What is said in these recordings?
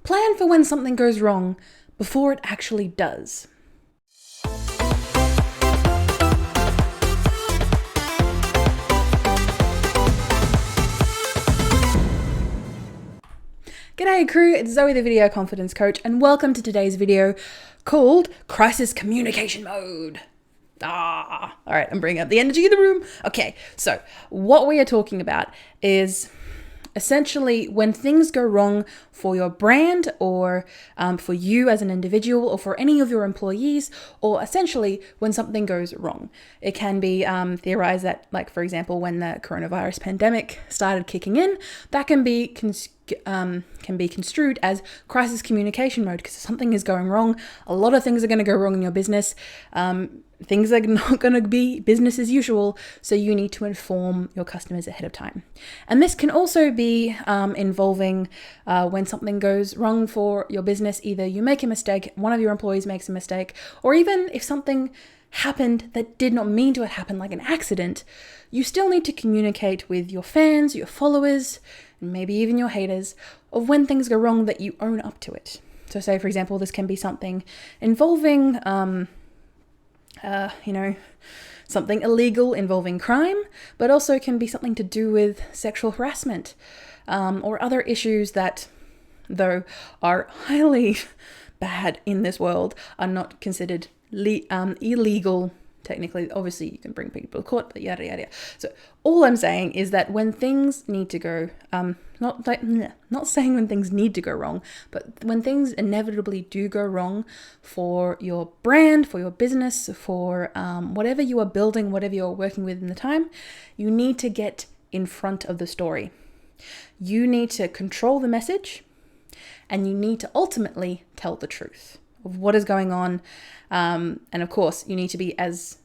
Plan for when something goes wrong before it actually does. G'day crew, it's Zoe the Video Confidence Coach, and welcome to today's video called Crisis Communication Mode. Alright, I'm bringing up the energy in the room. Okay, so what we are talking about is essentially when things go wrong for your brand or for you as an individual or for any of your employees, or essentially when something goes wrong. It can be theorized that, like, for example, when the coronavirus pandemic started kicking in, that can be construed as crisis communication mode because something is going wrong. A lot of things are going to go wrong in your business. Things are not going to be business as usual, so you need to inform your customers ahead of time. And this can also be involving when something goes wrong for your business. Either you make a mistake, one of your employees makes a mistake, or even if something happened that did not mean to happen, like an accident, you still need to communicate with your fans, your followers, and maybe even your haters of when things go wrong that you own up to it. So say, for example, this can be something involving something illegal involving crime, but also can be something to do with sexual harassment or other issues that, though are highly bad in this world, are not considered illegal. Technically, obviously, you can bring people to court, but yada, yada, yada. So all I'm saying is that when things need to go, not saying when things need to go wrong, but when things inevitably do go wrong for your brand, for your business, for whatever you are building, whatever you're working with in the time, you need to get in front of the story. You need to control the message, and you need to ultimately tell the truth of what is going on. And of course, you need to be as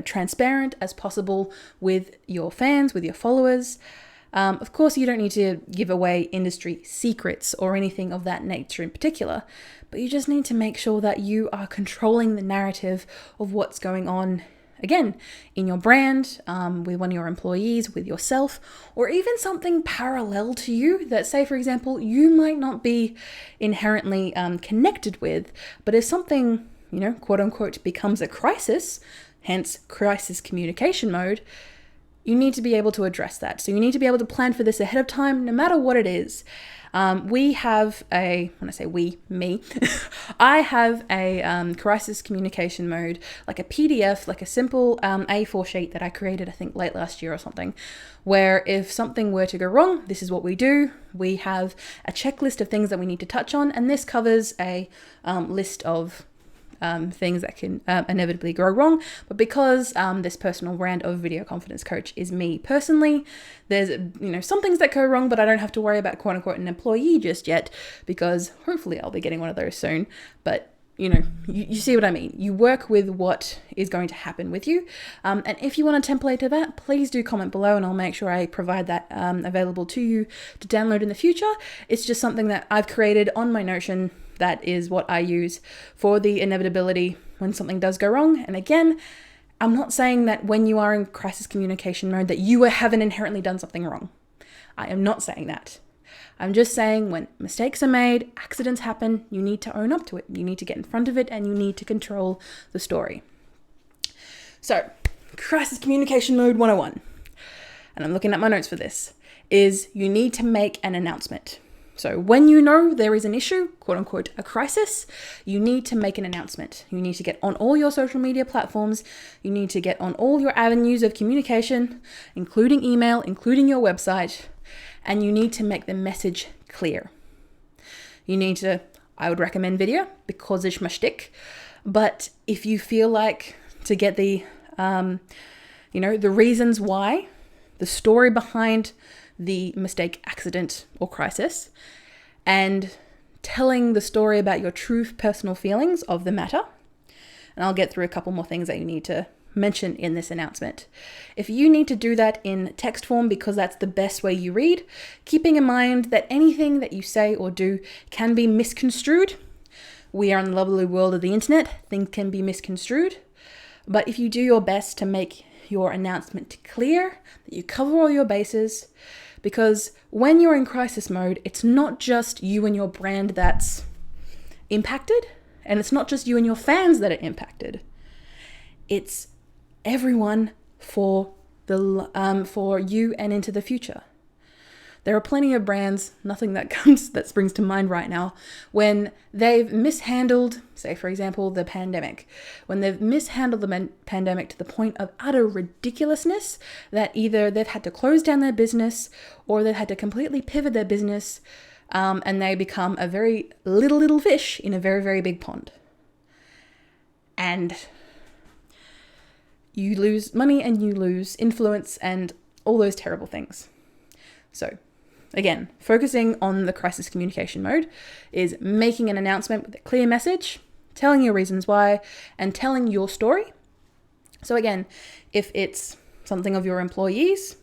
transparent as possible with your fans, with your followers. Of course, you don't need to give away industry secrets or anything of that nature in particular, but you just need to make sure that you are controlling the narrative of what's going on, again, in your brand, with one of your employees, with yourself, or even something parallel to you that, say, for example, you might not be inherently connected with, but if something, quote unquote, becomes a crisis, hence crisis communication mode, you need to be able to address that. So you need to be able to plan for this ahead of time, no matter what it is. We have I have a crisis communication mode, like a PDF, like a simple A4 sheet that I created, I think late last year or something, where if something were to go wrong, this is what we do. We have a checklist of things that we need to touch on, and this covers a list of things that can inevitably go wrong. But because this personal brand of Video Confidence Coach is me personally, there's some things that go wrong, but I don't have to worry about quote unquote an employee just yet, because hopefully I'll be getting one of those soon. But you see what I mean. You work with what is going to happen with you. And if you want a template of that, please do comment below and I'll make sure I provide that available to you to download in the future. It's just something that I've created on my Notion. That is what I use for the inevitability when something does go wrong. And again, I'm not saying that when you are in crisis communication mode that you haven't inherently done something wrong. I am not saying that. I'm just saying when mistakes are made, accidents happen, you need to own up to it. You need to get in front of it and you need to control the story. So, crisis communication mode 101, and I'm looking at my notes for this, is you need to make an announcement. So when you know there is an issue, quote unquote, a crisis, you need to make an announcement. You need to get on all your social media platforms. You need to get on all your avenues of communication, including email, including your website, and you need to make the message clear. You need to, I would recommend video because it's my shtick, but if you feel like to get the, the reasons why, the story behind the mistake, accident, or crisis, and telling the story about your true personal feelings of the matter. And I'll get through a couple more things that you need to mention in this announcement. If you need to do that in text form because that's the best way you read, keeping in mind that anything that you say or do can be misconstrued. We are in the lovely world of the internet. Things can be misconstrued. But if you do your best to make your announcement clear, that you cover all your bases, Because when you're in crisis mode, it's not just you and your brand that's impacted, and it's not just you and your fans that are impacted. It's everyone for you and into the future. There are plenty of brands, nothing that springs to mind right now, when they've mishandled, say for example, the pandemic. When they've mishandled the pandemic to the point of utter ridiculousness that either they've had to close down their business or they've had to completely pivot their business, and they become a very little fish in a very, very big pond. And you lose money and you lose influence and all those terrible things. So again, focusing on the crisis communication mode is making an announcement with a clear message, telling your reasons why, and telling your story. So again, if it's something of your employees,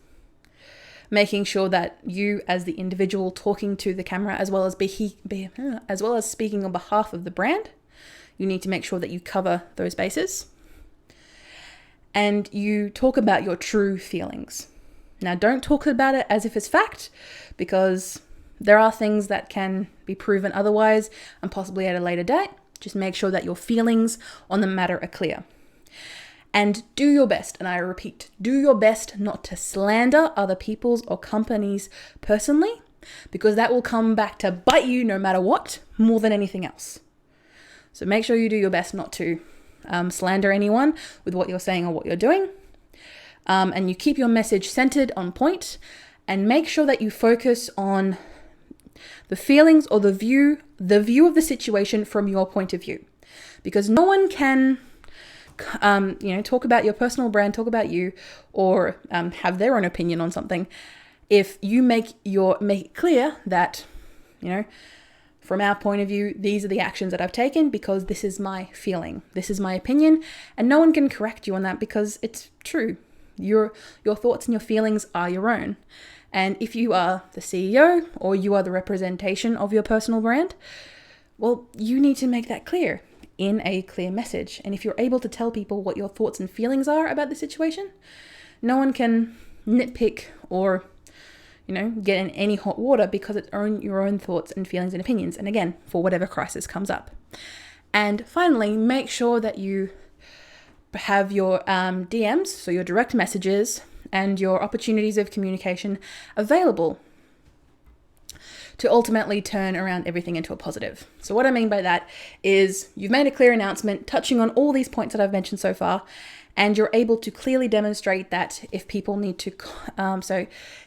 making sure that you as the individual talking to the camera, as well as speaking on behalf of the brand, you need to make sure that you cover those bases. And you talk about your true feelings. Now, don't talk about it as if it's fact, because there are things that can be proven otherwise and possibly at a later date. Just make sure that your feelings on the matter are clear. And do your best, and I repeat, do your best not to slander other people's or companies personally, because that will come back to bite you no matter what, more than anything else. So make sure you do your best not to slander anyone with what you're saying or what you're doing. And you keep your message centered on point, and make sure that you focus on the feelings or the view of the situation from your point of view, because no one can talk about your personal brand, talk about you, or have their own opinion on something if you make it clear that, from our point of view, these are the actions that I've taken because this is my feeling, this is my opinion, and no one can correct you on that because it's true. Your thoughts and your feelings are your own. And if you are the CEO or you are the representation of your personal brand, well, you need to make that clear in a clear message. And if you're able to tell people what your thoughts and feelings are about the situation, no one can nitpick or get in any hot water because it's your own thoughts and feelings and opinions. And again, for whatever crisis comes up. And finally, make sure that you have your DMs, so your direct messages and your opportunities of communication available to ultimately turn around everything into a positive. So what I mean by that is you've made a clear announcement touching on all these points that I've mentioned so far, and you're able to clearly demonstrate that if people need to,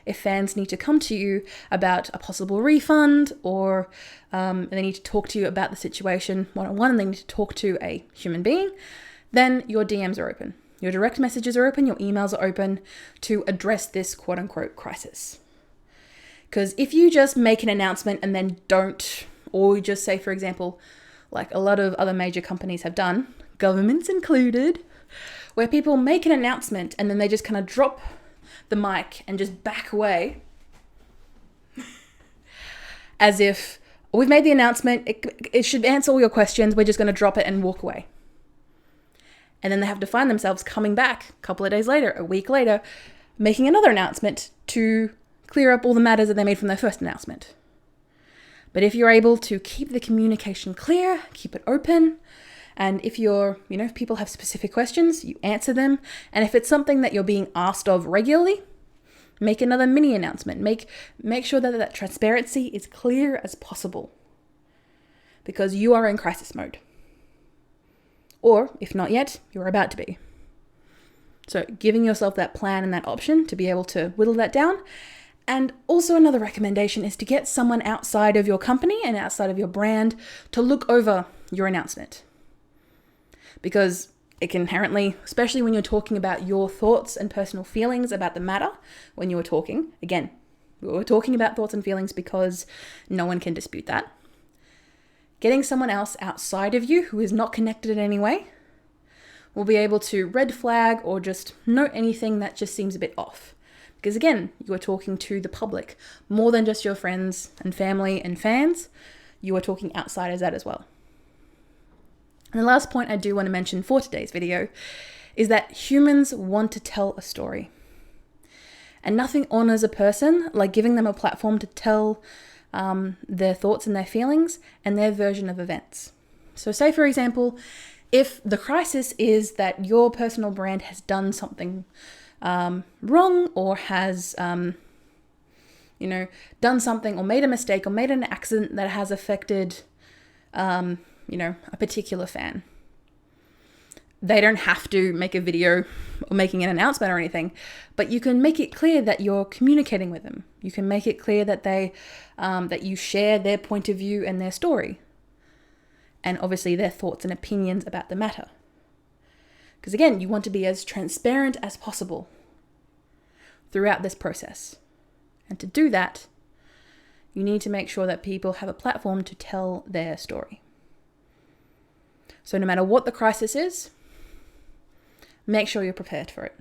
if fans need to come to you about a possible refund, or they need to talk to you about the situation one-on-one, and they need to talk to a human being, then your DMs are open. Your direct messages are open, your emails are open to address this quote-unquote crisis. Because if you just make an announcement and then don't, or just say, for example, like a lot of other major companies have done, governments included, where people make an announcement and then they just kind of drop the mic and just back away as if we've made the announcement, it should answer all your questions, we're just going to drop it and walk away. And then they have to find themselves coming back a couple of days later, a week later, making another announcement to clear up all the matters that they made from their first announcement. But if you're able to keep the communication clear, keep it open, and if if people have specific questions, you answer them. And if it's something that you're being asked of regularly, make another mini announcement. Make sure that transparency is clear as possible, because you are in crisis mode. Or, if not yet, you're about to be. So giving yourself that plan and that option to be able to whittle that down. And also another recommendation is to get someone outside of your company and outside of your brand to look over your announcement. Because it can inherently, especially when you're talking about your thoughts and personal feelings about the matter, when you were talking, again, we were talking about thoughts and feelings because no one can dispute that. Getting someone else outside of you who is not connected in any way will be able to red flag or just note anything that just seems a bit off. Because again, you are talking to the public more than just your friends and family and fans. You are talking outside as that as well. And the last point I do want to mention for today's video is that humans want to tell a story. And nothing honors a person like giving them a platform to tell their thoughts and their feelings and their version of events. So say, for example, if the crisis is that your personal brand has done something wrong, or has, done something or made a mistake or made an accident that has affected, a particular fan. They don't have to make a video or making an announcement or anything, but you can make it clear that you're communicating with them. You can make it clear that that you share their point of view and their story, and obviously their thoughts and opinions about the matter. Because again, you want to be as transparent as possible throughout this process. And to do that, you need to make sure that people have a platform to tell their story. So no matter what the crisis is, make sure you're prepared for it.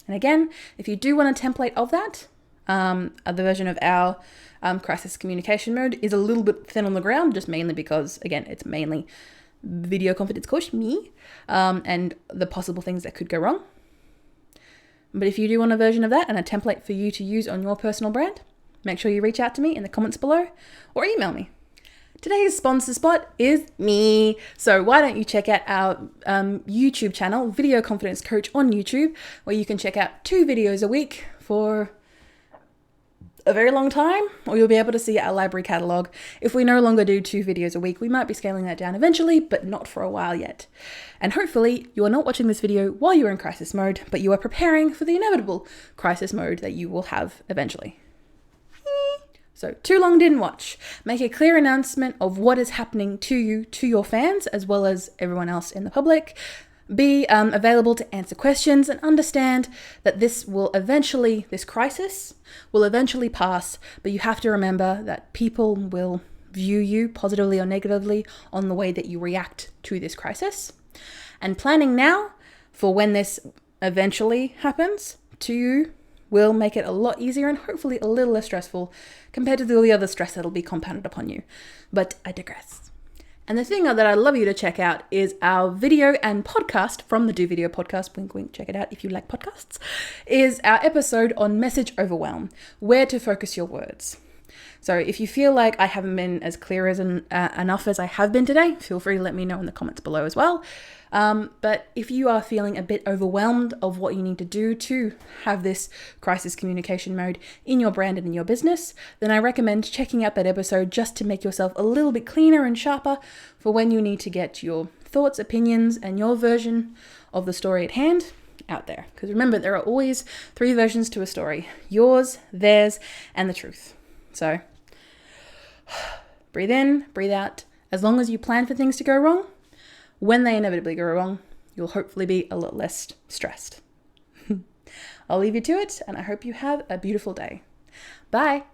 And again, if you do want a template of that, the version of our crisis communication mode is a little bit thin on the ground, just mainly because, again, it's mainly video confidence coach, me, and the possible things that could go wrong. But if you do want a version of that and a template for you to use on your personal brand, make sure you reach out to me in the comments below or email me. Today's sponsor spot is me. So why don't you check out our YouTube channel, Video Confidence Coach on YouTube, where you can check out 2 videos a week for a very long time, or you'll be able to see our library catalog. If we no longer do 2 videos a week, we might be scaling that down eventually, but not for a while yet. And hopefully you are not watching this video while you're in crisis mode, but you are preparing for the inevitable crisis mode that you will have eventually. So too long didn't watch. Make a clear announcement of what is happening to you, to your fans, as well as everyone else in the public. Be available to answer questions, and understand that this crisis will eventually pass, but you have to remember that people will view you positively or negatively on the way that you react to this crisis. And planning now for when this eventually happens to you will make it a lot easier and hopefully a little less stressful compared to all the other stress that'll be compounded upon you. But I digress. And the thing that I'd love you to check out is our video and podcast from the Do Video podcast, wink wink, check it out if you like podcasts, is our episode on message overwhelm, where to focus your words. So if you feel like I haven't been as clear as enough as I have been today, feel free to let me know in the comments below as well. But if you are feeling a bit overwhelmed of what you need to do to have this crisis communication mode in your brand and in your business, then I recommend checking out that episode just to make yourself a little bit cleaner and sharper for when you need to get your thoughts, opinions, and your version of the story at hand out there. Because remember, there are always 3 versions to a story: yours, theirs, and the truth. So breathe in, breathe out. As long as you plan for things to go wrong, when they inevitably go wrong, you'll hopefully be a lot less stressed. I'll leave you to it, and I hope you have a beautiful day. Bye.